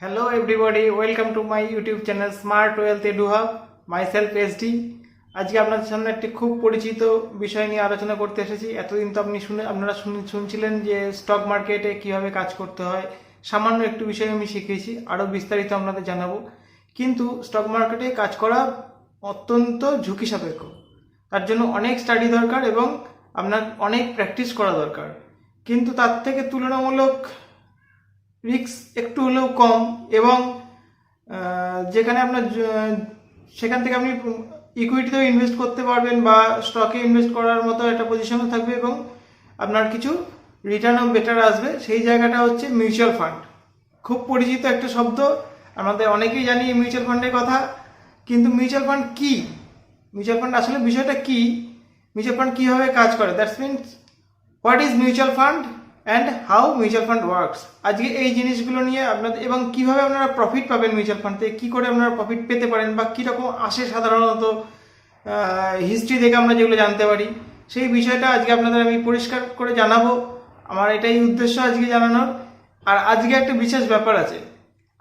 Hello everybody, welcome to my YouTube channel Smart Wealth Edu Hub. Myself SD. আজকে আপনাদের সামনে একটি খুব পরিচিত বিষয় নিয়ে আলোচনা করতে এসেছি। এতদিন তো আপনারা শুনছিলেন যে স্টক মার্কেটে কিভাবে কাজ করতে হয়। সামান্য একটু বিষয় আমি শিখেছি, আরও বিস্তারিত আপনাদের জানাবো। কিন্তু স্টক মার্কেটে কাজ করা অত্যন্ত ঝুঁকি সাপেক্ষ। তার জন্য অনেক স্টাডি দরকার এবং আপনার অনেক প্র্যাকটিস করা দরকার। কিন্তু তার থেকে তুলনামূলক রিস্ক একটু হলেও কম এবং যেখানে আপনার সেখান থেকে আপনি ইকুইটিতেও ইনভেস্ট করতে পারবেন বা স্টকে ইনভেস্ট করার মতো একটা পজিশনও থাকবে এবং আপনার কিছু রিটার্নও বেটার আসবে। সেই জায়গাটা হচ্ছে মিউচুয়াল ফান্ড। খুব পরিচিত একটা শব্দ, আমাদের অনেকেই জানি মিউচুয়াল ফান্ডের কথা, কিন্তু মিউচুয়াল ফান্ড কি, মিউচুয়াল ফান্ড আসলে বিষয়টা কি, মিউচুয়াল ফান্ড কীভাবে কাজ করে, that's means what is mutual fund and how mutual fund works. আজকে এই জিনিসগুলো নিয়ে আপনাদের এবং কিভাবে আপনারা প্রফিট পাবেন মিউচুয়াল ফান্ড থেকে, কী করে আপনারা প্রফিট পেতে পারেন বা কীরকম আসে সাধারণত হিস্ট্রি থেকে আমরা যেগুলো জানতে পারি, সেই বিষয়টা আজকে আপনাদের আমি পরিষ্কার করে জানাবো। আমার এটাই উদ্দেশ্য আজকে জানানোর। আর আজকে একটা বিশেষ ব্যাপার আছে,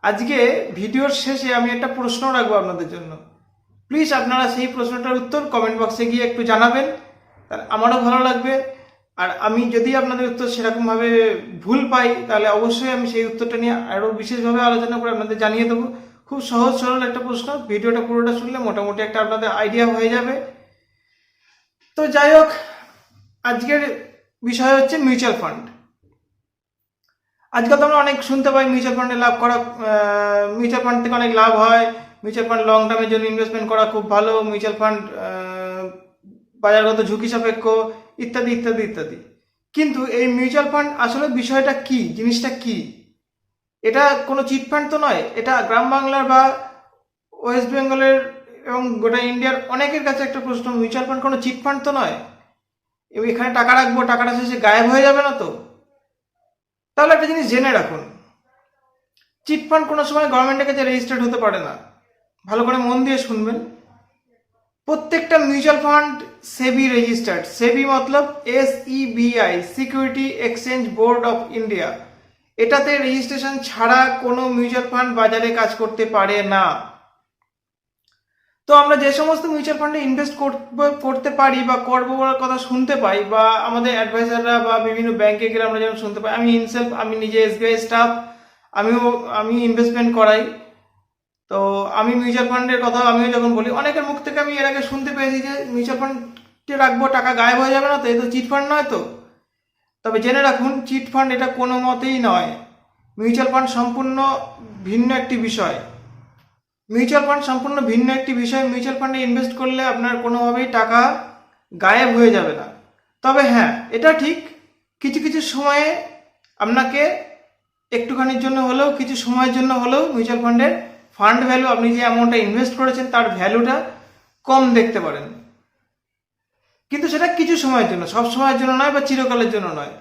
আজকে ভিডিওর শেষে আমি একটা প্রশ্ন রাখবো আপনাদের জন্য। প্লিজ আপনারা সেই প্রশ্নটার উত্তর কমেন্ট বক্সে গিয়ে একটু জানাবেন, তাহলে আমারও ভালো লাগবে। আর আমি যদি আপনাদের উত্তর সেরকমভাবে ভুল পাই তাহলে অবশ্যই আমি সেই উত্তরটা নিয়ে আরও বিশেষভাবে আলোচনা করে আপনাদের জানিয়ে দেবো। খুব সহজ সরল একটা প্রশ্ন, ভিডিওটা পুরোটা শুনলে মোটামুটি একটা আপনাদের আইডিয়া হয়ে যাবে। তো যাই হোক, আজকের বিষয় হচ্ছে মিউচুয়াল ফান্ড। আজকাল তো আমরা অনেক শুনতে পাই মিউচুয়াল ফান্ডে লাভ করা, মিউচুয়াল ফান্ড থেকে অনেক লাভ হয়, মিউচুয়াল ফান্ড লং টার্মের জন্য ইনভেস্টমেন্ট করা খুব ভালো, মিউচুয়াল ফান্ড বাজারগত ঝুঁকি সাপেক্ষ, ইত্যাদি ইত্যাদি ইত্যাদি। কিন্তু এই মিউচুয়াল ফান্ড আসলে বিষয়টা কি, জিনিসটা কি? এটা কোনো চিট ফান্ড তো নয়। এটা গ্রাম বাংলার বা ওয়েস্ট বেঙ্গলের এবং গোটা ইন্ডিয়ার অনেকের কাছে একটা প্রশ্ন, মিউচুয়াল ফান্ড কোনো চিট ফান্ড তো নয়। এখানে টাকা রাখবো, টাকাটা শেষে গায়েব হয়ে যাবে না তো? তাহলে একটা জিনিস জেনে রাখুন, চিট ফান্ড কোনো সময় গভর্নমেন্টের কাছে রেজিস্টার্ড হতে পারে না। ভালো করে মন দিয়ে শুনবেন, প্রত্যেকটা mutual fund SEBI registered. SEBI Matlab SEBI, security exchange board of India. এটাতে রেজিস্ট্রেশন ছাড়া কোনো মিউচুয়াল ফান্ড বাজারে কাজ করতে পারে না। তো আমরা যে সমস্ত মিউচুয়াল ফান্ডে ইনভেস্ট করতে পারি বা করবো বলার কথা শুনতে পাই, বা আমাদের অ্যাডভাইজাররা বা বিভিন্ন ব্যাংকে গেলে আমরা যেমন শুনতে পাই, আমি নিজে SBI স্টাফ, আমি ইনভেস্টমেন্ট করাই। তো আমি মিউচুয়াল ফান্ডের কথা আমিও যখন বলি, অনেকের মুখ থেকে আমি এর আগে শুনতে পেয়েছি যে মিউচুয়াল ফান্ডে রাখবো, টাকা গায়েব হয়ে যাবে না তো, এ তো চিট ফান্ড নয় তো। তবে জেনে রাখুন, চিট ফান্ড এটা কোনো মতেই নয়। মিউচুয়াল ফান্ড সম্পূর্ণ ভিন্ন একটি বিষয়। মিউচুয়াল ফান্ড সম্পূর্ণ ভিন্ন একটি বিষয়। মিউচুয়াল ফান্ডে ইনভেস্ট করলে আপনার কোনোভাবেই টাকা গায়েব হয়ে যাবে না। তবে হ্যাঁ, এটা ঠিক, কিছু কিছু সময়ে আপনাকে একটুখানির জন্য হলেও, কিছু সময়ের জন্য হলেও মিউচুয়াল ফান্ডের ফান্ড ভ্যালু, আপনি যে অ্যামাউন্টটা ইনভেস্ট করেছেন তার ভ্যালুটা কম দেখতে পারেন। কিন্তু সেটা কিছু সময়ের জন্য, সব সময়ের জন্য নয় বা চিরকালের জন্য নয়।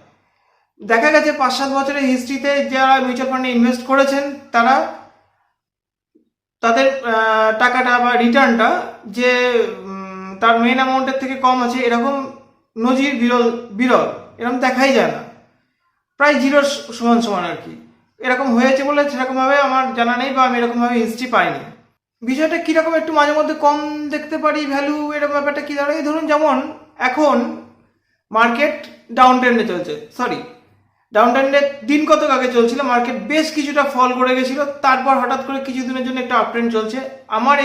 দেখা গেছে 5-7 বছরের হিস্ট্রিতে যারা মিউচুয়াল ফান্ডে ইনভেস্ট করেছেন তারা তাদের টাকাটা বা রিটার্নটা যে তার মেন অ্যামাউন্টের থেকে কম আছে, এরকম নজির বিরল, এরকম দেখাই যায় না। প্রায় জিরোর সমান সমান আর কি। এরকম হয়েছে বলে সেরকমভাবে আমার জানা নেই বা আমি এরকমভাবে হিস্ট্রি পাইনি। বিষয়টা কীরকম একটু মাঝে মধ্যে কম দেখতে পারি ভ্যালু, এরকম ব্যাপারটা কী দাঁড়ায়? এই ধরুন, যেমন এখন মার্কেট ডাউন ট্রেন্ডে চলছে, ডাউন ট্রেন্ডে দিন কতক আগে চলছিল, মার্কেট বেশ কিছুটা ফল করে গেছিল, তারপর হঠাৎ করে কিছুদিনের জন্য একটা আপ ট্রেন্ড চলছে। আমার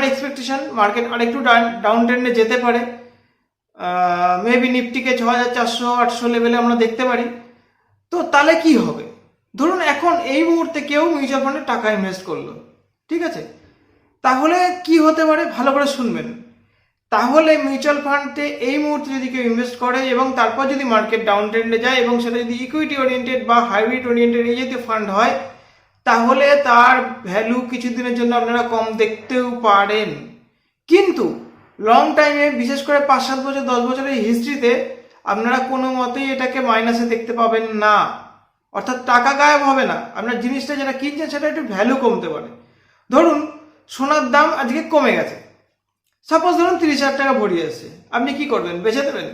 এক্সপেকটেশন মার্কেট আরেকটু ডাউন ট্রেন্ডে যেতে পারে। মেবি নিফটিকে 6400-800 লেভেলে আমরা দেখতে পারি। তো তাহলে কি হবে? ধরুন এখন এই মুহূর্তে কেউ মিউচুয়াল ফান্ডে টাকা ইনভেস্ট করলো, ঠিক আছে, তাহলে কি হতে পারে ভালো করে শুনবেন। তাহলে মিউচুয়াল ফান্ডে এই মুহূর্তে যদি কেউ ইনভেস্ট করে এবং তারপর যদি মার্কেট ডাউন ট্রেন্ডে যায় এবং সেটা যদি ইকুইটি ওরিয়েন্টেড বা হাইব্রিড ওরিয়েন্টেড এই জাতীয় ফান্ড হয়, তাহলে তার ভ্যালু কিছুদিনের জন্য আপনারা কম দেখতেও পারেন। কিন্তু লং টাইমে, বিশেষ করে 5-7 বছর 10 বছরের হিস্ট্রিতে আপনারা কোনো মতেই এটাকে মাইনাসে দেখতে পাবেন না। অর্থাৎ টাকা গায়েব হবে না, আপনার জিনিসটা যেটা কিনছেন সেটা একটু ভ্যালু কমতে পারে। ধরুন সোনার দাম আজকে কমে গেছে, সাপোজ ধরুন 30,000 টাকা ভরি আছে, আপনি কি করবেন? বেচে দেবেন?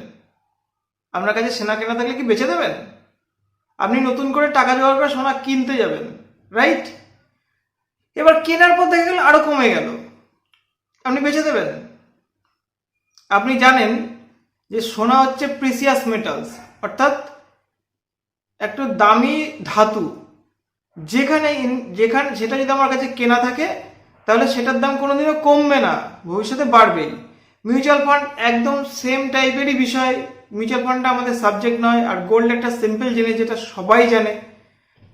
আপনার কাছে সোনা কেনা থাকলে কি বেচে দেবেন? আপনি নতুন করে টাকা জোগাড় করে সোনা কিনতে যাবেন, রাইট? এবার কেনার পর দেখা গেল আরো কমে গেল, আপনি বেচে দেবেন? আপনি জানেন যে সোনা হচ্ছে প্রিসিয়াস মেটালস, অর্থাৎ একটা দামি ধাতু, যেখানে সেটা যদি আমার কাছে কেনা থাকে তাহলে সেটার দাম কোনোদিনও কমবে না, ভবিষ্যতে বাড়বেই। মিউচুয়াল ফান্ড একদম সেম টাইপেরই বিষয়। মিউচুয়াল ফান্ডটা আমাদের সাবজেক্ট নয়, আর গোল্ড একটা সিম্পল জিনিস যেটা সবাই জানে।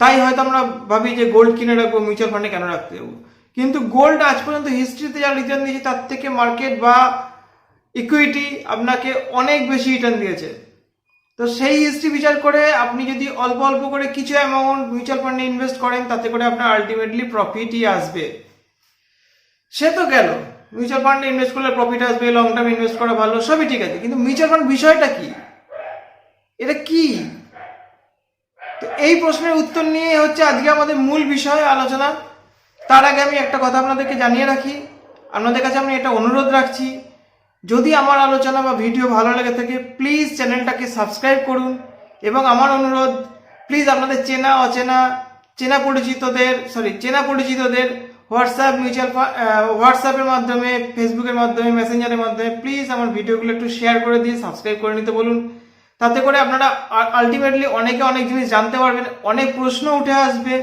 তাই হয়তো আমরা ভাবি যে গোল্ড কিনে রাখবো, মিউচুয়াল ফান্ডে কেন রাখতে যাবো। কিন্তু গোল্ড আজ পর্যন্ত হিস্ট্রিতে যা রিটার্ন দিয়েছে তার থেকে মার্কেট বা ইকুইটি আপনাকে অনেক বেশি রিটার্ন দিয়েছে। তো সেই হিস্ট্রি বিচার করে আপনি যদি অল্প অল্প করে কিছু অ্যামাউন্ট মিউচুয়াল ফান্ডে ইনভেস্ট করেন, তাতে করে আপনার আলটিমেটলি প্রফিটই আসবে। সে তো গেল, মিউচুয়াল ফান্ডে ইনভেস্ট করলে প্রফিট আসবে, লং টার্ম ইনভেস্ট করা ভালো, সবই ঠিক আছে, কিন্তু মিউচুয়াল ফান্ড বিষয়টা কি, এটা কি? তো এই প্রশ্নের উত্তর নিয়ে হচ্ছে আজকে আমাদের মূল বিষয় আলোচনা। তার আগে আমি একটা কথা আপনাদেরকে জানিয়ে রাখি, আপনাদের কাছে আমি একটা অনুরোধ রাখছি, যদি আমার আলোচনা বা ভিডিও ভালো লেগে থাকে প্লিজ চ্যানেলটাকে সাবস্ক্রাইব করুন। এবং আমার অনুরোধ, প্লিজ আপনাদের চেনা অচেনা চেনা পরিচিতদের হোয়াটসঅ্যাপের মাধ্যমে, ফেসবুকের মাধ্যমে, মেসেঞ্জারের মাধ্যমে প্লিজ আমার ভিডিওগুলো একটু শেয়ার করে দিয়ে সাবস্ক্রাইব করে নিতে বলুন। তাতে করে আপনারা আলটিমেটলি অনেকে অনেক জিনিস জানতে পারবেন, অনেক প্রশ্ন উঠে আসবে,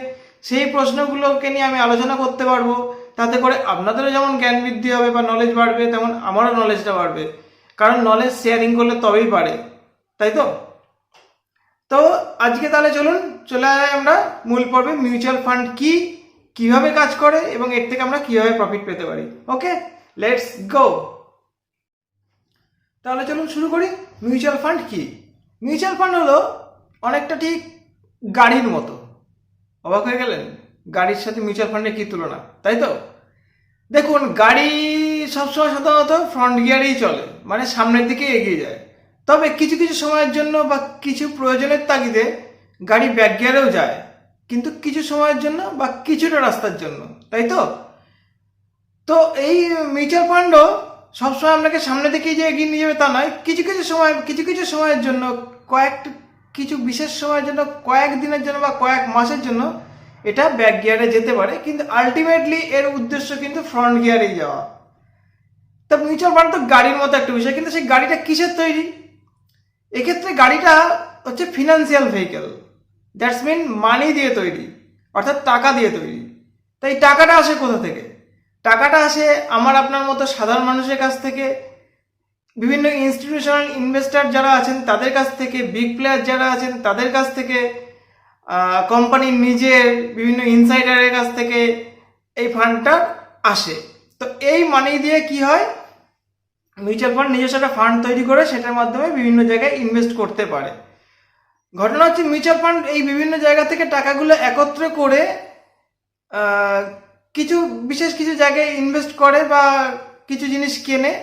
সেই প্রশ্নগুলোকে নিয়ে আমি আলোচনা করতে পারবো। তাতে করে আপনাদেরও যেমন জ্ঞান বৃদ্ধি হবে বা নলেজ বাড়বে, তেমন আমারও নলেজটা বাড়বে, কারণ নলেজ শেয়ারিং করলে তবেই বাড়ে, তাই তো? তো আজকে তাহলে চলে আসি আমরা মূল পর্বে, মিউচুয়াল ফান্ড কি, কিভাবে কাজ করে এবং এর থেকে আমরা কিভাবে প্রফিট পেতে পারি। ওকে, লেটস গো। তাহলে চলুন শুরু করি। মিউচুয়াল ফান্ড কি? মিউচুয়াল ফান্ড হলো অনেকটা ঠিক গাড়ির মতো। অবাক হয়ে গেলেন? গাড়ির সাথে মিউচুয়াল ফান্ডের কি তুলনা, তাই তো? দেখুন, গাড়ি সবসময় সাধারণত ফ্রন্ট গিয়ারেই চলে, মানে সামনের দিকে এগিয়ে যায়। তবে কিছু কিছু সময়ের জন্য বা কিছু প্রয়োজনের তাগিদে গাড়ি ব্যাক গিয়ারেও যায়, কিন্তু কিছু সময়ের জন্য বা কিছুটা রাস্তার জন্য, তাই তো? তো এই মিউচুয়াল ফান্ডও সবসময় আপনাকে সামনে দিকেই যে এগিয়ে নিয়ে যাবে তা নয়, কিছু কিছু সময়ের জন্য, কিছু বিশেষ সময়ের জন্য, কয়েক দিনের জন্য বা কয়েক মাসের জন্য এটা ব্যাক গিয়ারে যেতে পারে, কিন্তু আলটিমেটলি এর উদ্দেশ্য কিন্তু ফ্রন্ট গিয়ারেই যাওয়া। তা মিউচুয়াল ফান্ড তো গাড়ির মতো একটা বিষয়, কিন্তু সেই গাড়িটা কিসের তৈরি? এক্ষেত্রে গাড়িটা হচ্ছে ফিনান্সিয়াল ভেহিকেল, দ্যাটস মিন মানি দিয়ে তৈরি, অর্থাৎ টাকা দিয়ে তৈরি। তাই টাকাটা আসে কোথা থেকে? টাকাটা আসে আমার আপনার মতো সাধারণ মানুষের কাছ থেকে, বিভিন্ন ইনস্টিটিউশনাল ইনভেস্টর যারা আছেন তাদের কাছ থেকে, বিগ প্লেয়ার যারা আছেন তাদের কাছ থেকে, কোম্পানির নিজের বিভিন্ন ইনসাইডারের কাছ থেকে এই ফান্ডটা আসে। তো এই মানি দিয়ে কি হয়, মিউচুয়াল ফান্ড নিজস্ব একটা ফান্ড তৈরি করে সেটার মাধ্যমে বিভিন্ন জায়গায় ইনভেস্ট করতে পারে। ঘটনা হচ্ছে মিউচুয়াল ফান্ড এই বিভিন্ন জায়গা থেকে টাকাগুলো একত্র করে কিছু জায়গায় ইনভেস্ট করে বা কিছু জিনিস কেনে,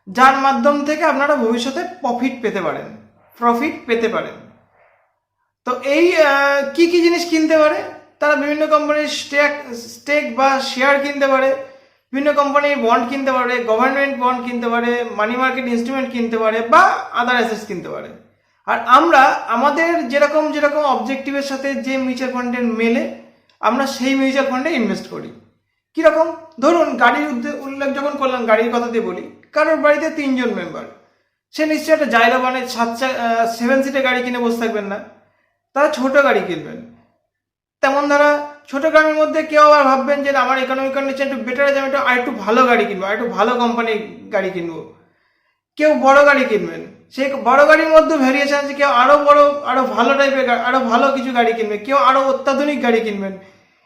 যার মাধ্যম থেকে আপনারা ভবিষ্যতে প্রফিট পেতে পারেন। তো এই কি জিনিস কিনতে পারে? তারা বিভিন্ন কোম্পানির স্টেক বা শেয়ার কিনতে পারে, বিভিন্ন কোম্পানির বন্ড কিনতে পারে, গভর্নমেন্ট বন্ড কিনতে পারে, মানি মার্কেট ইনস্ট্রুমেন্ট কিনতে পারে বা আদার অ্যাসেটস কিনতে পারে। আর আমরা আমাদের যেরকম অবজেক্টিভের সাথে যে মিউচুয়াল ফান্ডের মেলে, আমরা সেই মিউচুয়াল ফান্ডে ইনভেস্ট করি। কিরকম? ধরুন, গাড়ির উল্লেখ যখন করলাম, গাড়ির কথা দিয়ে বলি। কারোর বাড়িতে 3 জন মেম্বার, সে নিশ্চয়ই একটা জায়গা 7 সিটের গাড়ি কিনে বসে থাকবেন না, তারা ছোট গাড়ি কিনবেন। তেমন তারা ছোট গাড়ির মধ্যে কেউ আবার ভাববেন যে আমার ইকোনমিক কন্ডিশন একটু বেটার আছে, আমি একটু ভালো গাড়ি কিনবো, একটু ভালো কোম্পানির গাড়ি কিনবো। কেউ বড় গাড়ি কিনবেন, সেই বড় গাড়ির মধ্যে ভেরিয়েশন আছে, কেউ আরো বড়, আরো ভালো টাইপের, আরো ভালো কিছু গাড়ি কিনবে, কেউ আরো অত্যাধুনিক গাড়ি কিনবেন।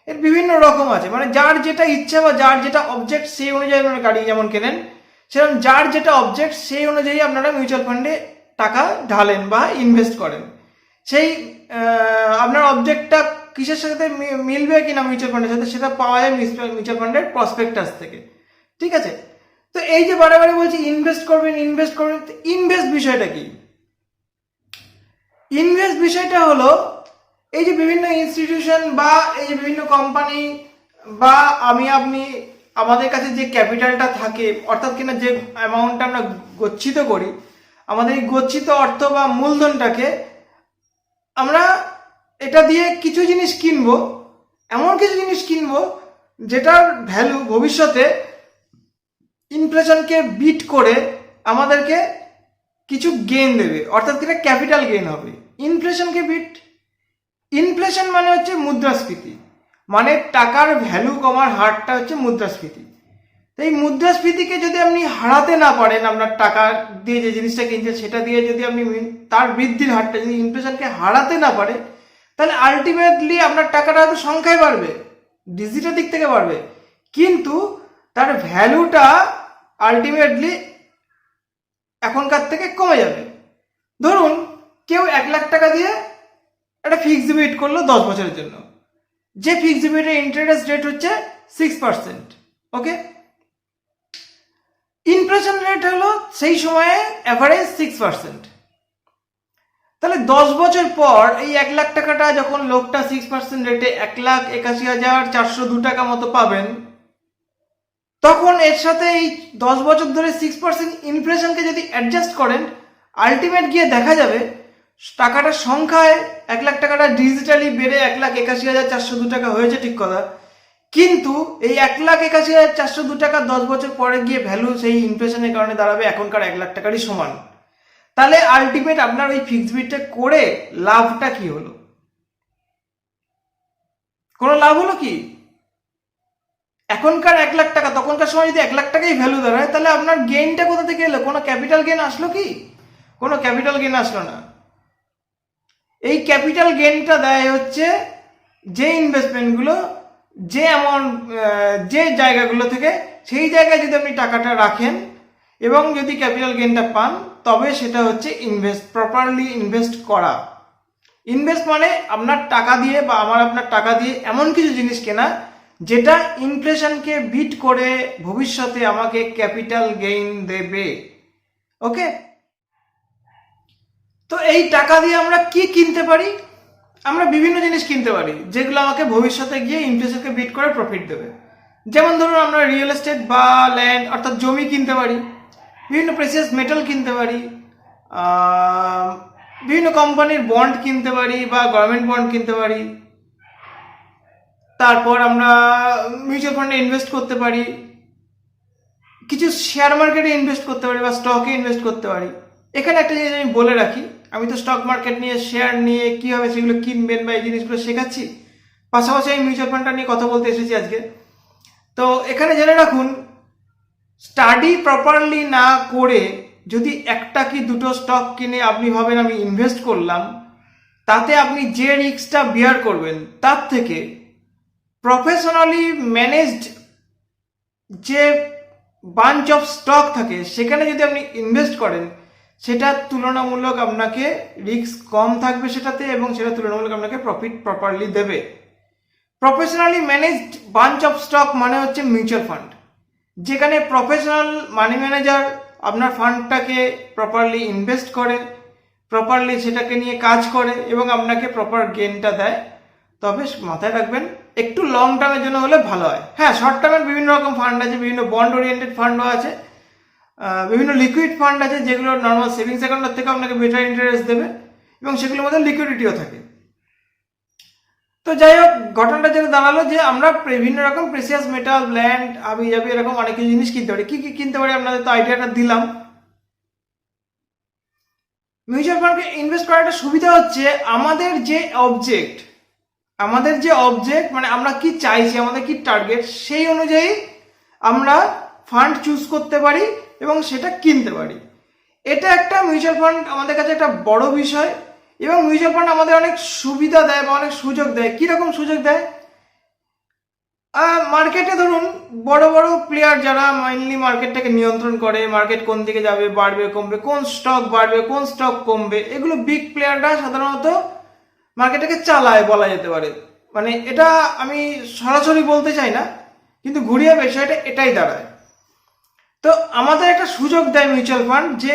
এর বিভিন্ন রকম আছে, মানে যার যেটা ইচ্ছা বা যার যেটা অবজেক্ট সেই অনুযায়ী আপনারা গাড়ি যেমন কেনেন, সেরকম যার যেটা অবজেক্ট সেই অনুযায়ী আপনারা মিউচুয়াল ফান্ডে টাকা ঢালেন বা ইনভেস্ট করেন। সেই আপনার অবজেক্টটা কিসের সাথে মিলবে কিনা মিউচুয়াল ফান্ডের সাথে, সেটা পাওয়া যায় মিউচুয়াল ফান্ডের প্রসপেক্টাস থেকে। ঠিক আছে? তো এই যে বারে বলছি ইনভেস্ট করবেন, ইনভেস্ট বিষয়টা কি? ইনভেস্ট বিষয়টা হলো এই যে বিভিন্ন ইনস্টিটিউশন বা এই যে বিভিন্ন কোম্পানি বা আপনি আমাদের কাছে যে ক্যাপিটালটা থাকে, অর্থাৎ কিনা যে অ্যামাউন্টটা আমরা গচ্ছিত করি, আমাদের এই গচ্ছিত অর্থ বা মূলধনটাকে আমরা এটা দিয়ে কিছু জিনিস কিনবো, এমন কিছু জিনিস কিনবো যেটার ভ্যালু ভবিষ্যতে ইনফ্লেশনকে বিট করে আমাদেরকে কিছু গেইন দেবে, অর্থাৎ এটা ক্যাপিটাল গেইন হবে। ইনফ্লেশনকে বিট, ইনফ্লেশন মানে হচ্ছে মুদ্রাস্ফীতি, মানে টাকার ভ্যালু কমার হারটা হচ্ছে মুদ্রাস্ফীতি। তো এই মুদ্রাস্ফীতিকে যদি আপনি হারাতে না পারেন, আপনার টাকা দিয়ে যে জিনিসটা কিনছেন সেটা দিয়ে যদি আপনি তার বৃদ্ধির হারটা যদি ইনফ্লেশনকে হারাতে না পারে, তাহলে আলটিমেটলি আপনার টাকাটা হয়তো সংখ্যায় বাড়বে, ডিজিটের দিক থেকে বাড়বে, কিন্তু তার ভ্যালুটা আলটিমেটলি এখনকার থেকে কমে যাবে। ধরুন কেউ 1,00,000 টাকা দিয়ে একটা ফিক্সড ডিপোজিট করলো 10 বছরের জন্য, যে ফিক্সড ডিপোজিটের ইন্টারেস্ট রেট হচ্ছে 6%। ওকে, ইনফ্লেশন রেট হলো সেই সময়ে অ্যাভারেজ 6%। তাহলে 10 বছর পর এই 1,00,000 টাকাটা যখন লোকটা 6% রেটে 1,81,402 টাকা মতো পাবেন, তখন এর সাথে এই 10 বছর ধরে 6% ইনফ্লেশনকে যদি অ্যাডজাস্ট করেন, আলটিমেট গিয়ে দেখা যাবে টাকাটার সংখ্যায় 1,00,000 টাকাটা ডিজিটালি বেড়ে 1,81,402 টাকা হয়েছে, ঠিক কথা, কিন্তু এই 1,81,402 টাকা 10 বছর পরে গিয়ে ভ্যালু সেই ইনফ্লেশনের কারণে দাঁড়াবে এখনকার 1,00,000 টাকারই সমান। তাহলে আলটিমেট আপনার ওই ফিক্সড ডিপোজিটটা করে লাভটা কি হলো? কোনো লাভ হলো কি? এখনকার 1,00,000 টাকা তখনকার সময় যদি 1,00,000 টাকাই ভ্যালু দাঁড়ায়, তাহলে আপনার গেইনটা কোথা থেকে এলো? কোনো ক্যাপিটাল গেইন আসলো কি? কোনো ক্যাপিটাল গেইন আসলো না। এই ক্যাপিটাল গেইনটা দেয় হচ্ছে যে ইনভেস্টমেন্টগুলো, যে অ্যামাউন্ট, যে জায়গাগুলো থেকে, সেই জায়গায় যদি আপনি টাকাটা রাখেন এবং যদি ক্যাপিটাল গেইনটা পান, তবে সেটা হচ্ছে ইনভেস্ট, প্রপারলি ইনভেস্ট করা। ইনভেস্ট মানে আপনার টাকা দিয়ে বা আপনার টাকা দিয়ে এমন কিছু জিনিস কেনা যেটা ইনফ্লেশনকে বিট করে ভবিষ্যতে আমাকে ক্যাপিটাল গেইন দেবে। ওকে, তো এই টাকা দিয়ে আমরা কি কিনতে পারি? আমরা বিভিন্ন জিনিস কিনতে পারি যেগুলো আমাকে ভবিষ্যতে গিয়ে ইনফ্লেশনকে বিট করে প্রফিট দেবে। যেমন ধরুন আমরা রিয়েল এস্টেট বা ল্যান্ড অর্থাৎ জমি কিনতে পারি, বিভিন্ন প্রেসিয়াস মেটাল কিনতে পারি, বিভিন্ন কোম্পানির বন্ড কিনতে পারি বা গভর্নমেন্ট বন্ড কিনতে পারি। তারপর আমরা মিউচুয়াল ফান্ডে ইনভেস্ট করতে পারি, কিছু শেয়ার মার্কেটে ইনভেস্ট করতে পারি বা স্টকে ইনভেস্ট করতে পারি। এখানে একটা জিনিস আমি বলে রাখি, আমি তো স্টক মার্কেট নিয়ে, শেয়ার নিয়ে কীভাবে সেগুলো কিনবেন বা এই জিনিসগুলো শেখাচ্ছি, পাশাপাশি আমি মিউচুয়াল ফান্ডটা নিয়ে কথা বলতে এসেছি আজকে। তো এখানে জেনে রাখুন, স্টাডি প্রপারলি না করে যদি একটা কি দুটো স্টক কিনে আপনি ভাবেন আমি ইনভেস্ট করলাম, তাতে আপনি যে রিস্কটা বিয়ার করবেন তার থেকে প্রফেশনালি ম্যানেজড যে বাঞ্চ অফ স্টক থাকে সেখানে যদি আপনি ইনভেস্ট করেন, সেটা তুলনামূলক আপনাকে রিস্ক কম থাকবে সেটাতে, এবং সেটা তুলনামূলক আপনাকে প্রফিট প্রপারলি দেবে। Professionally managed bunch of stock মানে হচ্ছে মিউচুয়াল ফান্ড, যেখানে প্রফেশনাল মানি ম্যানেজার আপনার ফান্ডটাকে প্রপারলি ইনভেস্ট করে, প্রপারলি সেটাকে নিয়ে কাজ করে এবং আপনাকে প্রপার গেইনটা দেয়। তবে মাথায় রাখবেন, একটু লং টার্মের জন্য হলে ভালো হয়। হ্যাঁ, শর্ট টার্মের বিভিন্ন রকম ফান্ড আছে, বিভিন্ন বন্ড ওরিয়েন্টেড ফান্ডও আছে, বিভিন্ন লিকুইড ফান্ড আছে যেগুলো নর্মাল সেভিংস অ্যাকাউন্টের থেকে আপনাকে বেটার ইন্টারেস্ট দেবে এবং সেগুলোর মধ্যে লিকুইডিটিও থাকে। তো যাই হোক, ঘটনাটা যেটা দাঁড়ালো যে আমরা বিভিন্ন রকম প্রেসিয়াস মেটাল, ল্যান্ড, হাবি জাবি এরকম অনেক কিছু জিনিস কিনতে পারি। কি কি কিনতে পারি আপনাদের তো আইডিয়াটা দিলাম। মিউচুয়াল ফান্ডে ইনভেস্ট করার একটা সুবিধা হচ্ছে আমাদের যে অবজেক্ট মানে আমরা কি চাইছি, আমাদের কি টার্গেট, সেই অনুযায়ী আমরা ফান্ড চুজ করতে পারি এবং সেটা কিনতে পারি। এটা একটা মিউচুয়াল ফান্ড আমাদের কাছে একটা বড় বিষয়, এবং মিউচুয়াল ফান্ড আমাদের অনেক সুবিধা দেয় বা অনেক সুযোগ দেয়। কিরকম সুযোগ দেয়? মার্কেটে ধরুন বড় বড় প্লেয়ার যারা মেইনলি মার্কেটটাকে নিয়ন্ত্রণ করে, মার্কেট কোন দিকে যাবে, বাড়বে কমবে, কোন স্টক বাড়বে কোন স্টক কমবে, এগুলো বিগ প্লেয়াররা সাধারণত মার্কেটটাকে চালায় বলা যেতে পারে। মানে এটা আমি সরাসরি বলতে চাই না, কিন্তু ঘুরিয়ে বিষয়টা এটাই দাঁড়ায়। তো আমাদের একটা সুযোগ দেয় মিউচুয়াল ফান্ড, যে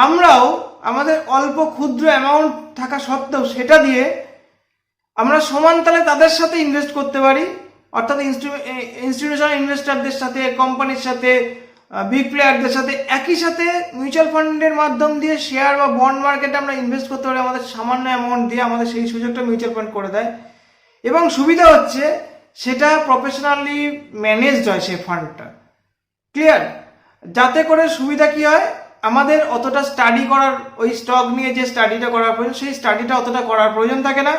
আমরাও আমাদের অল্প ক্ষুদ্র অ্যামাউন্ট থাকা সত্ত্বেও সেটা দিয়ে আমরা সমান তালে তাদের সাথে ইনভেস্ট করতে পারি, অর্থাৎ ইনস্টিটিউশনাল ইনভেস্টরদের সাথে, কোম্পানির সাথে, বিগ প্লেয়ারদের সাথে একই সাথে মিউচুয়াল ফান্ডের মাধ্যম দিয়ে শেয়ার বা বন্ড মার্কেটে আমরা ইনভেস্ট করতে পারি। আমাদের সামান্য অ্যামাউন্ট দিয়ে আমাদের সেই সুযোগটা মিউচুয়াল ফান্ড করে দেয়। এবং সুবিধা হচ্ছে সেটা প্রফেশনালি ম্যানেজড হয় সেই ফান্ডটা। ক্লিয়ার? যাতে করে সুবিধা কি হয়, আমাদের অতটা স্টাডি করার, ওই স্টক নিয়ে যে স্টাডিটা করার প্রয়োজন সেই স্টাডিটা অতটা করার প্রয়োজন থাকে না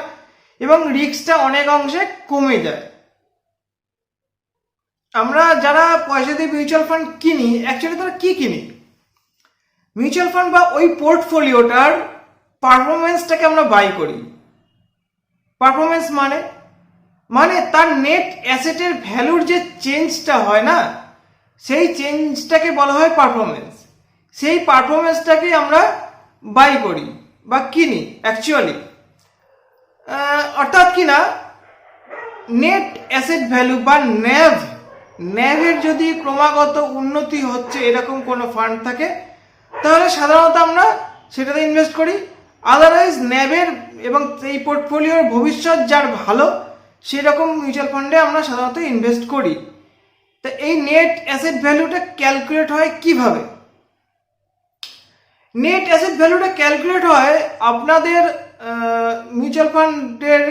এবং রিস্কটা অনেক অংশে কমে যায়। আমরা যারা পয়সা দিয়ে মিউচুয়াল ফান্ড কিনি, অ্যাকচুয়ালি তারা কি কিনি? মিউচুয়াল ফান্ড বা ওই পোর্টফোলিওটার পারফরমেন্সটাকে আমরা বাই করি। পারফরমেন্স মানে তার নেট অ্যাসেটের ভ্যালুর যে চেঞ্জটা হয় না, সেই চেঞ্জটাকে বলা হয় পারফরমেন্স। সেই পারফরমেন্সটাকে আমরা বাই করি বা কিনি অ্যাকচুয়ালি। অর্থাৎ কি না, নেট অ্যাসেট ভ্যালু বা ন্যাভের যদি ক্রমাগত উন্নতি হচ্ছে এরকম কোনো ফান্ড থাকে তাহলে সাধারণত আমরা সেটাতে ইনভেস্ট করি। আদারওয়াইজ ন্যাভের এবং এই পোর্টফোলিওর ভবিষ্যৎ যার ভালো সেরকম মিউচুয়াল ফান্ডে আমরা সাধারণত ইনভেস্ট করি। তো এই নেট অ্যাসেট ভ্যালুটা ক্যালকুলেট হয় কিভাবে? নেট অ্যাসেট ভ্যালুটা ক্যালকুলেট হয় আপনাদের মিউচুয়াল ফান্ডের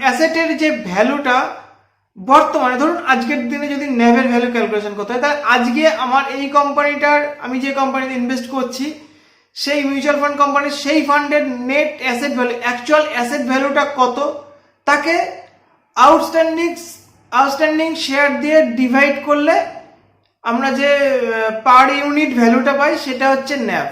অ্যাসেটের যে ভ্যালুটা বর্তমানে, ধরুন আজকের দিনে যদি ন্যাভের ভ্যালু ক্যালকুলেশন করতে হয়, তাহলে আজকে আমার এই কোম্পানিটার, আমি যে কোম্পানিতে ইনভেস্ট করছি সেই মিউচুয়াল ফান্ড কোম্পানির সেই ফান্ডের net asset value, actual asset ভ্যালুটা কত, তাকে আউটস্ট্যান্ডিং শেয়ার দিয়ে ডিভাইড করলে আমরা যে পার ইউনিট ভ্যালুটা পাই সেটা হচ্ছে ন্যাভ।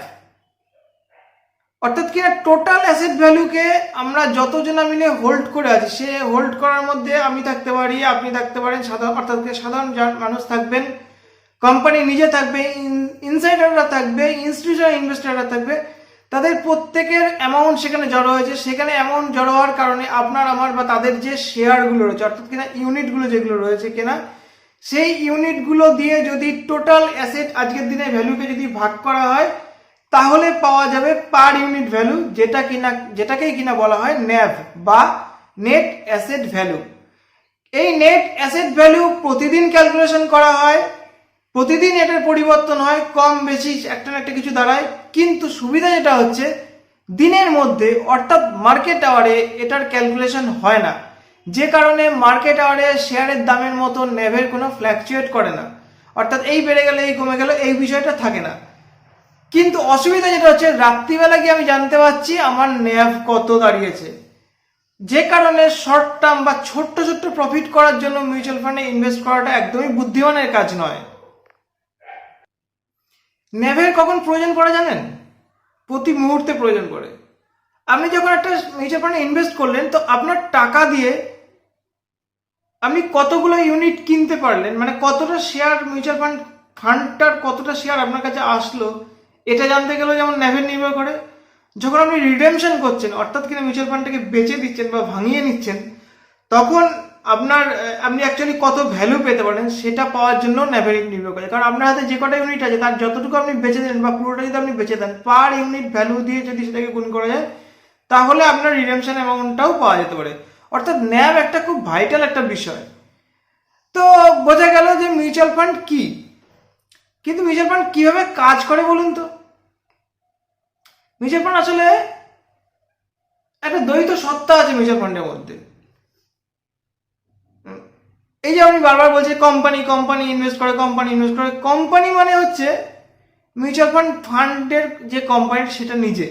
অর্থাৎ কিনা টোটাল অ্যাসেট ভ্যালুকে আমরা যতজনা মিলে হোল্ড করে আছি, সে হোল্ড করার মধ্যে আমি থাকতে পারি, আপনি থাকতে পারেন, অর্থাৎ সাধারণ মানুষ থাকবেন, কোম্পানি নিজে থাকবে, ইনসাইডাররা থাকবে, ইনস্টিটিউশনাল ইনভেস্টররা থাকবে, তাদের প্রত্যেকের অ্যামাউন্ট সেখানে জড়ো হয়েছে। সেখানে অ্যামাউন্ট জড়ো হওয়ার কারণে আপনার আমার বা তাদের যে শেয়ারগুলো রয়েছে, অর্থাৎ কিনা ইউনিটগুলো যেগুলো রয়েছে কিনা, সেই ইউনিটগুলো দিয়ে যদি টোটাল অ্যাসেট আজকের দিনে ভ্যালুকে যদি ভাগ করা হয় তাহলে পাওয়া যাবে পার ইউনিট ভ্যালু, যেটাকেই কিনা বলা হয় ন্যাভ বা নেট অ্যাসেট ভ্যালু। এই নেট অ্যাসেট ভ্যালু প্রতিদিন ক্যালকুলেশন করা হয়, প্রতিদিন এটার পরিবর্তন হয়, কম বেশি একটা না একটা কিছু দাঁড়ায়। কিন্তু সুবিধা যেটা হচ্ছে দিনের মধ্যে অর্থাৎ মার্কেট আওয়ারে এটার ক্যালকুলেশন হয় না, যে কারণে মার্কেট আওয়ারে শেয়ারের দামের মতো ন্যাভের কোনো ফ্ল্যাকচুয়েট করে না, অর্থাৎ এই বেড়ে গেলে এই কমে গেল এই বিষয়টা থাকে না। কিন্তু অসুবিধা যেটা হচ্ছে রাত্রিবেলা গিয়ে আমি জানতে পারছি আমার ন্যাভ কত দাঁড়িয়েছে, যে কারণে শর্ট টার্ম বা ছোট্ট ছোট্ট প্রফিট করার জন্য মিউচুয়াল ফান্ডে ইনভেস্ট করাটা একদমই বুদ্ধিমানের কাজ নয়। ন্যাভের কখন প্রয়োজন পড়ে জানেন? প্রতি মুহূর্তে প্রয়োজন পড়ে। আপনি যখন একটা মিউচুয়াল ফান্ডে ইনভেস্ট করলেন তো আপনার টাকা দিয়ে আপনি কতগুলো ইউনিট কিনতে পারলেন, মানে কতটা শেয়ার মিউচুয়াল ফান্ডটার কতটা শেয়ার আপনার কাছে আসলো, এটা জানতে গেলেও যেমন ন্যাভের নির্ভর করে। যখন আপনি রিডেমশন করছেন, অর্থাৎ কিনা মিউচুয়াল ফান্ডটাকে বেচে দিচ্ছেন বা ভাঙিয়ে নিচ্ছেন, তখন আপনি অ্যাকচুয়ালি কত ভ্যালু পেতে পারেন সেটা পাওয়ার জন্য ন্যাভের নির্ভর করে। কারণ আপনার হাতে যে কটা ইউনিট আছে তার যতটুকু আপনি বেচে দেন বা পুরোটা যদি আপনি বেচে দেন, পার ইউনিট ভ্যালু দিয়ে যদি সেটাকে গুণ করা যায় তাহলে আপনার রিডেমশন অ্যামাউন্টটাও পাওয়া যেতে পারে। অর্থাৎ ন্যাভ একটা খুব ভাইটাল একটা বিষয়। তো বোঝা গেল যে মিউচুয়াল ফান্ড কি, কিন্তু মিউচুয়াল ফান্ড কিভাবে কাজ করে বলুন তো? মিউচুয়াল ফান্ড আসলে একটা দ্বৈত সত্তা আছে মিউচুয়াল ফান্ডের মধ্যে। এই যে আমি বারবার বলছি কোম্পানি ইনভেস্ট করে, কোম্পানি মানে হচ্ছে মিউচুয়াল ফান্ডের যে কোম্পানি সেটা নিজে।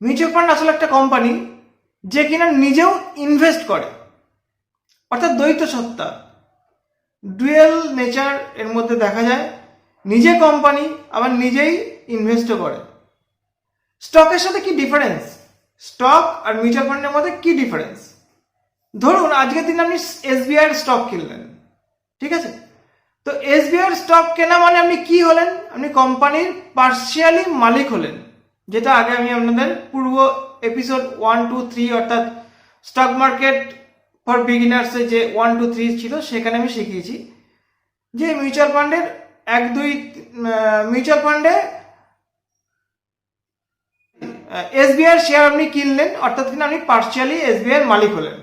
মিউচুয়াল ফান্ড আসলে একটা কোম্পানি যে কিনা নিজেও ইনভেস্ট করে, অর্থাৎ দ্বৈত সত্তা, ডুয়েল নেচার এর মধ্যে দেখা যায়। নিজে কোম্পানি আবার নিজেই ইনভেস্টও করে। স্টকের সাথে কি ডিফারেন্স? স্টক আর মিউচুয়াল ফান্ডের মধ্যে কি ডিফারেন্স? ধরুন আজকের দিনে আপনি এসবিআই এর স্টক কিনলেন, ঠিক আছে? তো এসবিআই এর স্টক কেনা মানে আপনি কি হলেন? আপনি কোম্পানির পার্সিয়ালি মালিক হলেন, যেটা আগে আমি আপনাদের পূর্ব এপিসোড 1, 2, 3 অর্থাৎ স্টক মার্কেট ফর বিগিনার্স যে 1, 2, 3 ছিল সেখানে আমি শিখিয়েছি যে মিউচুয়াল ফান্ডের 1, 2 মিউচুয়াল ফান্ডে এসবিআই এর শেয়ার আপনি কিনলেন, অর্থাৎ কিনা আপনি পার্সিয়ালি এসবিআই এর মালিক হলেন।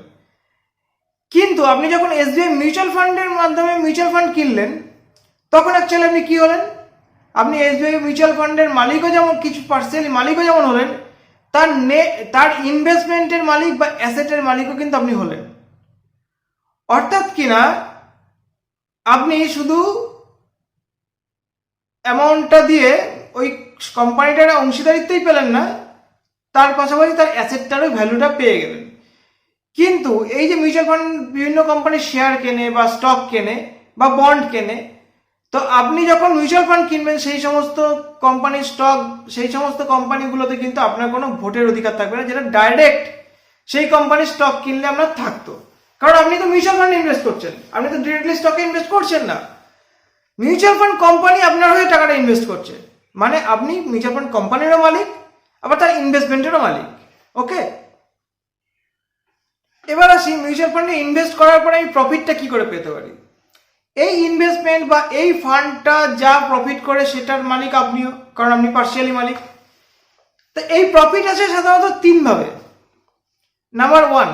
কিন্তু আপনি যখন এসবিআই মিউচুয়াল ফান্ডের মাধ্যমে মিউচুয়াল ফান্ড কিনলেন তখন অ্যাকচুয়ালি আপনি কি হলেন? আপনি এসবিআই মিউচুয়াল ফান্ডের মালিকও যেমন কিছু পার্সিয়ালি মালিকও যেমন হলেন, তার ইনভেস্টমেন্টের মালিক বা অ্যাসেটের মালিকও কিন্তু আপনি হলেন। অর্থাৎ কিনা আপনি শুধু অ্যামাউন্টটা দিয়ে ওই কোম্পানিটার অংশীদারিত্বই পেলেন না, তার পাশাপাশি তার অ্যাসেটটারও ভ্যালুটা পেয়ে গেলেন। কিন্তু এই যে মিউচুয়াল ফান্ড বিভিন্ন কোম্পানির শেয়ার কেনে বা স্টক কেনে বা বন্ড কেনে, তো আপনি যখন মিউচুয়াল ফান্ড কিনবেন সেই সমস্ত কোম্পানির স্টক, সেই সমস্ত কোম্পানিগুলোতে কিন্তু আপনার কোনো ভোটের অধিকার থাকবে না, যেটা ডাইরেক্ট সেই কোম্পানির স্টক কিনলে আপনার থাকতো। কারণ আপনি তো মিউচুয়াল ফান্ডে ইনভেস্ট করছেন, আপনি তো ডিরেক্টলি স্টকে ইনভেস্ট করছেন না। মিউচুয়াল ফান্ড কোম্পানি আপনার হয়ে টাকাটা ইনভেস্ট করছে, মানে আপনি মিউচুয়াল ফান্ড কোম্পানিরও মালিক, আবার তার ইনভেস্টমেন্টেরও মালিক। ওকে, এবার আসি মিউচুয়াল ফান্ডে ইনভেস্ট করার পরে আমি প্রফিটটা কি করে পেতে পারি। এই ইনভেস্টমেন্ট বা এই ফান্ডটা যা প্রফিট করে সেটার মালিক আপনিও, কারণ আপনি পার্সিয়ালি মালিক। তো এই প্রফিট আছে সাধারণত তিনভাবে। নাম্বার ওয়ান,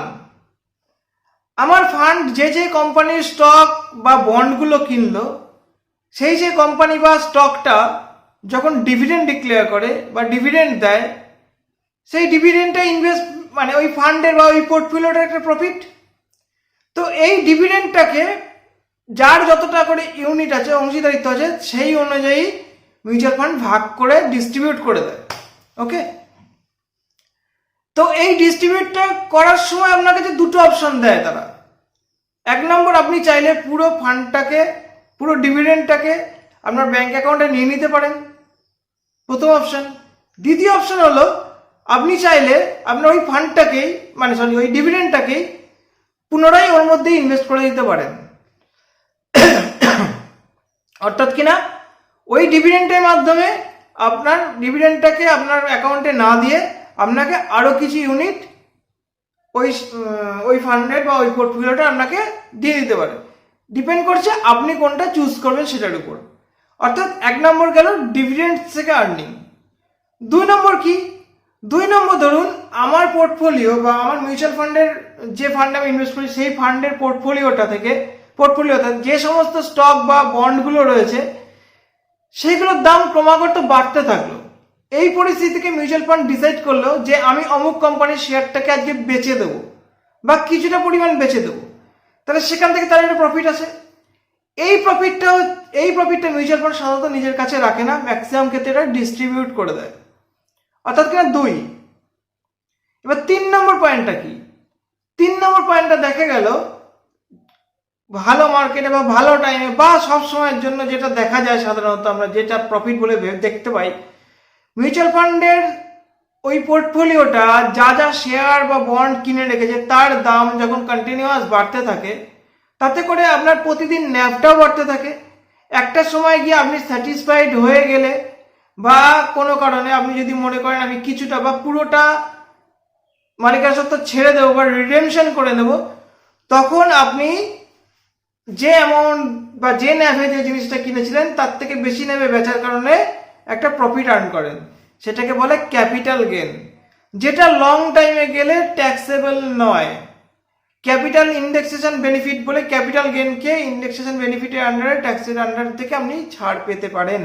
আমার ফান্ড যে যে কোম্পানির স্টক বা বন্ডগুলো কিনলো, সেই যে কোম্পানি বা স্টকটা যখন ডিভিডেন্ড ডিক্লেয়ার করে বা ডিভিডেন্ড দেয়, সেই ডিভিডেন্ডটা ইনভেস্ট মানে ওই ফান্ডের বা ওই পোর্টফোলিওটার একটা প্রফিট। তো এই ডিভিডেন্ডটাকে যার যতটা করে ইউনিট আছে, অংশীদারিত্ব আছে, সেই অনুযায়ী মিউচুয়াল ফান্ড ভাগ করে ডিস্ট্রিবিউট করে দেয়। ওকে, তো এই ডিস্ট্রিবিউটটা করার সময় আপনাকে যে দুটো অপশন দেয় তারা। এক নম্বর, আপনি চাইলে পুরো ফান্ডটাকে, পুরো ডিভিডেন্ডটাকে আপনার ব্যাংক অ্যাকাউন্টে নিয়ে নিতে পারেন, প্রথম অপশন। দ্বিতীয় অপশন হলো, আপনি চাইলে আপনার ওই ফান্ডটাকেই, মানে সরি ওই ডিভিডেন্ডটাকেই পুনরায় ওর মধ্যে ইনভেস্ট করে দিতে পারেন। অর্থাৎ কিনা ওই ডিভিডেন্ডের মাধ্যমে আপনার ডিভিডেন্ডটাকে আপনার অ্যাকাউন্টে না দিয়ে আপনাকে আরো কিছু ইউনিট ওই ফান্ডের বা ওই পোর্টফোলিওটা আপনাকে দিয়ে দিতে পারে। ডিপেন্ড করছে আপনি কোনটা চুজ করবেন সেটার উপর। অর্থাৎ এক নম্বর গেল ডিভিডেন্ড থেকে আর্নিং। দুই নম্বর কি? দুই নম্বর ধরুন আমার পোর্টফোলিও বা আমার মিউচুয়াল ফান্ডের যে ফান্ডে আমি ইনভেস্ট করি সেই ফান্ডের পোর্টফোলিওতে যে সমস্ত স্টক বা বন্ডগুলো রয়েছে সেইগুলোর দাম ক্রমাগত বাড়তে থাকলো। এই পরিস্থিতিকে মিউচুয়াল ফান্ড ডিসাইড করলো যে আমি অমুক কোম্পানির শেয়ারটাকে আজকে বেচে দেবো বা কিছুটা পরিমাণ বেচে দেবো, তাহলে সেখান থেকে তার একটা প্রফিট আছে। এই প্রফিটটা মিউচুয়াল ফান্ড সাধারণত নিজের কাছে রাখে না, ম্যাক্সিমাম ক্ষেত্রে এটা ডিস্ট্রিবিউট করে দেয়। অর্থাৎ কিনা দুই। এবার তিন নম্বর পয়েন্টটা কি? তিন নম্বর পয়েন্টটা দেখা গেল ভালো মার্কেটে বা ভালো টাইমে বা সব সময়ের জন্য যেটা দেখা যায়, সাধারণত আমরা যেটা প্রফিট বলে দেখতে পাই, মিউচুয়াল ফান্ডের ওই পোর্টফোলিওটা যা যা শেয়ার বা বন্ড কিনে রেখেছে তার দাম যখন কন্টিনিউয়াস বাড়তে থাকে, তাতে করে আপনার প্রতিদিন ন্যাভটাও বাড়তে থাকে। একটা সময় গিয়ে আপনি স্যাটিসফাইড হয়ে গেলে বা কোনো কারণে আপনি যদি মনে করেন আমি কিছুটা বা পুরোটা মালিকানা সত্ত্ব ছেড়ে দেবো বা রিডেমশন করে নেব, তখন আপনি যে অ্যামাউন্ট বা যে ন্যাভে যে জিনিসটা কিনেছিলেন তার থেকে বেশি ন্যাভে বেচার কারণে একটা প্রফিট আর্ন করেন। সেটাকে বলে ক্যাপিটাল গেন, যেটা লং টাইমে গেলে ট্যাক্সেবল নয়। ক্যাপিটাল ইন্ডেক্সেশন বেনিফিট বলে ক্যাপিটাল গেনকে ইন্ডেক্সেশন বেনিফিটের আন্ডারে, ট্যাক্সের আন্ডার থেকে আপনি ছাড় পেতে পারেন।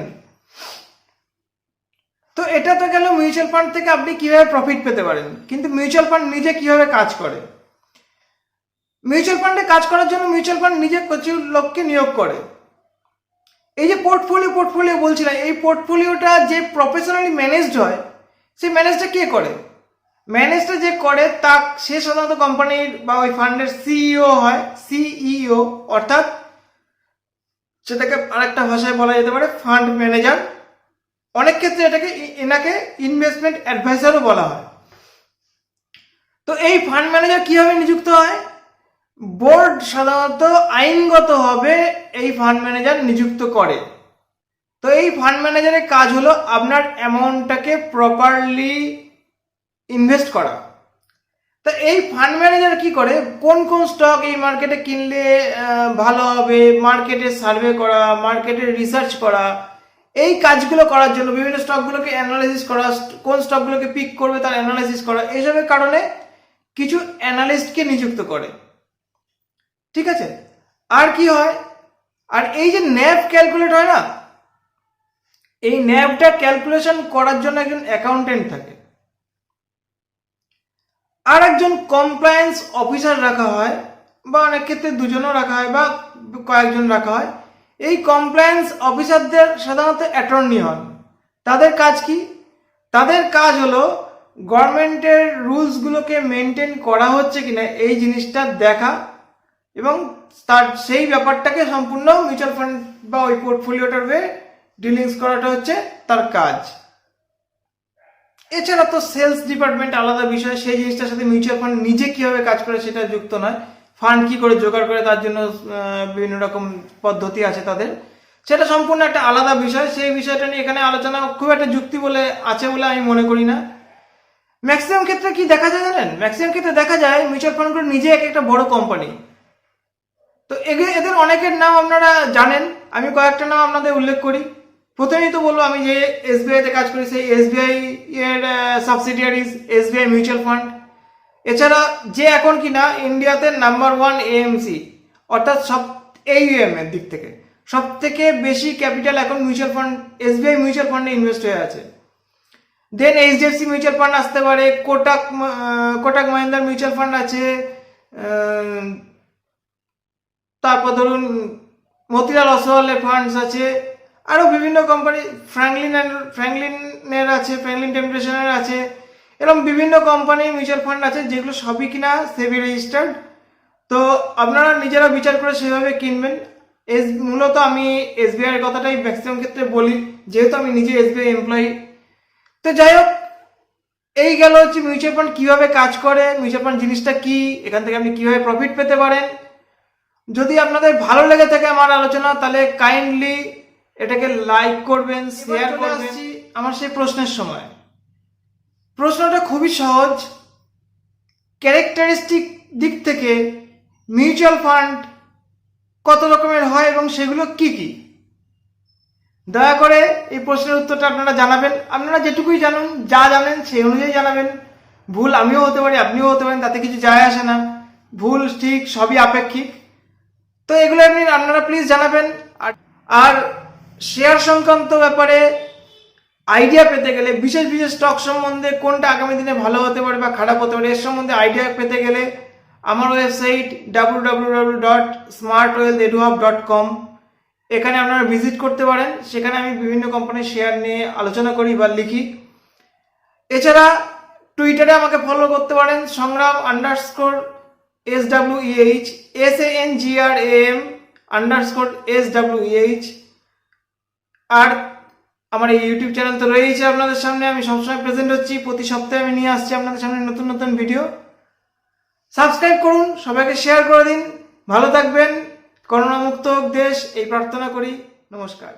তো এটা তো গেল মিউচুয়াল ফান্ড থেকে আপনি কিভাবে প্রফিট পেতে পারেন। কিন্তু মিউচুয়াল ফান্ড নিজে কিভাবে কাজ করে? মিউচুয়াল ফান্ডে কাজ করার জন্য মিউচুয়াল ফান্ড নিজে প্রচুর লোককে নিয়োগ করে। এই যে পোর্টফোলিও বলছিলাম, এই পোর্টফোলিওটা যে প্রফেশনালি ম্যানেজড হয়, সেই ম্যানেজটা কে করে? ম্যানেজটা যে করে তা সে সাধারণত কোম্পানির বা ওই ফান্ডের সিইও হয়, সিইও। অর্থাৎ সেটাকে আরেকটা ভাষায় বলা যেতে পারে ফান্ড ম্যানেজার। অনেক ক্ষেত্রে এনাকে ইনভেস্টমেন্ট অ্যাডভাইজারও বলা হয়। তো এই ফান্ড ম্যানেজার কিভাবে নিযুক্ত হয়? বোর্ড সাধারণত আইনগতভাবে এই ফান্ড ম্যানেজার নিযুক্ত করে। তো এই ফান্ড ম্যানেজারের কাজ হলো আপনার অ্যামাউন্টটাকে প্রপারলি ইনভেস্ট করা। তো এই ফান্ড ম্যানেজার কি করে? কোন কোন স্টক এই মার্কেটে কিনলে ভালো হবে, মার্কেটে সার্ভে করা, মার্কেটে রিসার্চ করা, এই কাজগুলো করার জন্য বিভিন্ন স্টকগুলোকে অ্যানালাইসিস করা, কোন স্টকগুলোকে পিক করবে তার অ্যানালাইসিস করা, এইসবের কারণে কিছু অ্যানালিস্টকে নিযুক্ত করে। ঠিক আছে, আর কি হয়? আর এই যে ন্যাভ ক্যালকুলেট হয় না, এই ন্যাভটা ক্যালকুলেশন করার জন্য একজন অ্যাকাউন্টেন্ট থাকে, আর একজন কমপ্লায়েন্স অফিসার রাখা হয় বা অনেক ক্ষেত্রে দুজনও রাখা হয় বা কয়েকজন রাখা হয়। এই কমপ্লায়েন্স অফিসারদের সাধারণত অ্যাটর্নি হন। তাদের কাজ কি? তাদের কাজ হলো গভর্নমেন্টের রুলসগুলোকে মেনটেন করা হচ্ছে কিনা এই জিনিসটা দেখা এবং তার সেই ব্যাপারটাকে সম্পূর্ণ মিউচুয়াল ফান্ড বা ওই পোর্টফোলিওটার ওয়ে ডিলিংস করাটা হচ্ছে তার কাজ। এছাড়া তো সেলস ডিপার্টমেন্ট আলাদা বিষয়, সেই জিনিসটার সাথে মিউচুয়াল ফান্ড নিজে কিভাবে কাজ করে সেটা যুক্ত নয়। ফান্ড কি করে জোগাড় করে তার জন্য বিভিন্ন রকম পদ্ধতি আছে তাদের, সেটা সম্পূর্ণ একটা আলাদা বিষয়। সেই বিষয়টা নিয়ে এখানে আলোচনা খুব একটা যুক্তি বলে আছে বলে আমি মনে করি না। ম্যাক্সিমাম ক্ষেত্রে কি দেখা যায় জানেন? ম্যাক্সিমাম ক্ষেত্রে দেখা যায় মিউচুয়াল ফান্ডগুলো নিজে এক একটা বড় কোম্পানি। তো এদের অনেকের নাম আপনারা জানেন, আমি কয়েকটা নাম আপনাদের উল্লেখ করি। প্রথমেই তো বলবো, আমি যে এসবিআইতে কাজ করি সেই এসবিআই এর সাবসিডিয়ারিজ এসবিআই মিউচুয়াল ফান্ড। এছাড়া যে এখন কিনা ইন্ডিয়াতে নাম্বার 1 এএমসি, অর্থাৎ সব এইউএম এর দিক থেকে সব থেকে বেশি ক্যাপিটাল এখন মিউচুয়াল ফান্ড এসবিআই মিউচুয়াল ফান্ডে ইনভেস্ট হয়ে আছে। দেন এইচডিএফসি মিউচুয়াল ফান্ড আসতে পারে, কোটাক মহিন্দ্রা মিউচুয়াল ফান্ড আছে, তারপর ধরুন মতিলাল অসওয়ালের ফান্ডস আছে, আরও বিভিন্ন কোম্পানি, ফ্র্যাঙ্কলিনের আছে, ফ্র্যাঙ্কলিন টেম্পটেশনের আছে, এরকম বিভিন্ন কোম্পানি মিউচুয়াল ফান্ড আছে যেগুলো সবই কিনা সেবি রেজিস্টার্ড। তো আপনারা নিজেরা বিচার করে সেভাবে কিনবেন। মূলত আমি এসবিআই এর কথাটাই ম্যাক্সিমাম ক্ষেত্রে বলি, যেহেতু আমি নিজে এসবিআই এমপ্লয়ি। তো যাই হোক, এই গেল হচ্ছে মিউচুয়াল ফান্ড কিভাবে কাজ করে, মিউচুয়াল ফান্ড জিনিসটা কি, এখান থেকে আপনি কিভাবে প্রফিট পেতে পারেন। যদি আপনাদের ভালো লেগে থাকে আমার আলোচনা, তাহলে কাইন্ডলি এটাকে লাইক করবেন, শেয়ার করবেন। আমার সেই প্রশ্নের সময়, প্রশ্নটা খুবই সহজ। ক্যারেক্টারিস্টিক দিক থেকে মিউচুয়াল ফান্ড কত রকমের হয় এবং সেগুলো কি কি? দয়া করে এই প্রশ্নের উত্তরটা আপনারা জানাবেন। আপনারা যেটুকুই জানুন, যা জানেন সেই অনুযায়ী জানাবেন। ভুল আমিও হতে পারি, আপনিও হতে পারেন, তাতে কিছু যায় আসে না। ভুল ঠিক সবই আপেক্ষিক। তো এগুলো আপনারা প্লিজ জানাবেন। আর শেয়ার সংক্রান্ত ব্যাপারে আইডিয়া পেতে গেলে, বিশেষ বিশেষ স্টক সম্বন্ধে কোনটা আগামী দিনে ভালো হতে পারে বা খারাপ হতে পারে এর সম্বন্ধে আইডিয়া পেতে গেলে আমার ওয়েবসাইট www.smartwealtheduhub.com, এখানে আপনারা ভিজিট করতে পারেন। সেখানে আমি বিভিন্ন কোম্পানির শেয়ার নিয়ে আলোচনা করি বা লিখি। এছাড়া টুইটারে আমাকে ফলো করতে পারেন, সংগ্রাম_SWEH SANGRAM_SWEH। আর আমার এই ইউটিউব চ্যানেল তো রয়েছে আপনাদের সামনে, আমি সবসময় প্রেজেন্ট হচ্ছি। প্রতি সপ্তাহে আমি নিয়ে আসছি আপনাদের সামনে নতুন নতুন ভিডিও। সাবস্ক্রাইব করুন, সবাইকে শেয়ার করে দিন। ভালো থাকবেন, করোনা মুক্ত হোক দেশ এই প্রার্থনা করি। নমস্কার।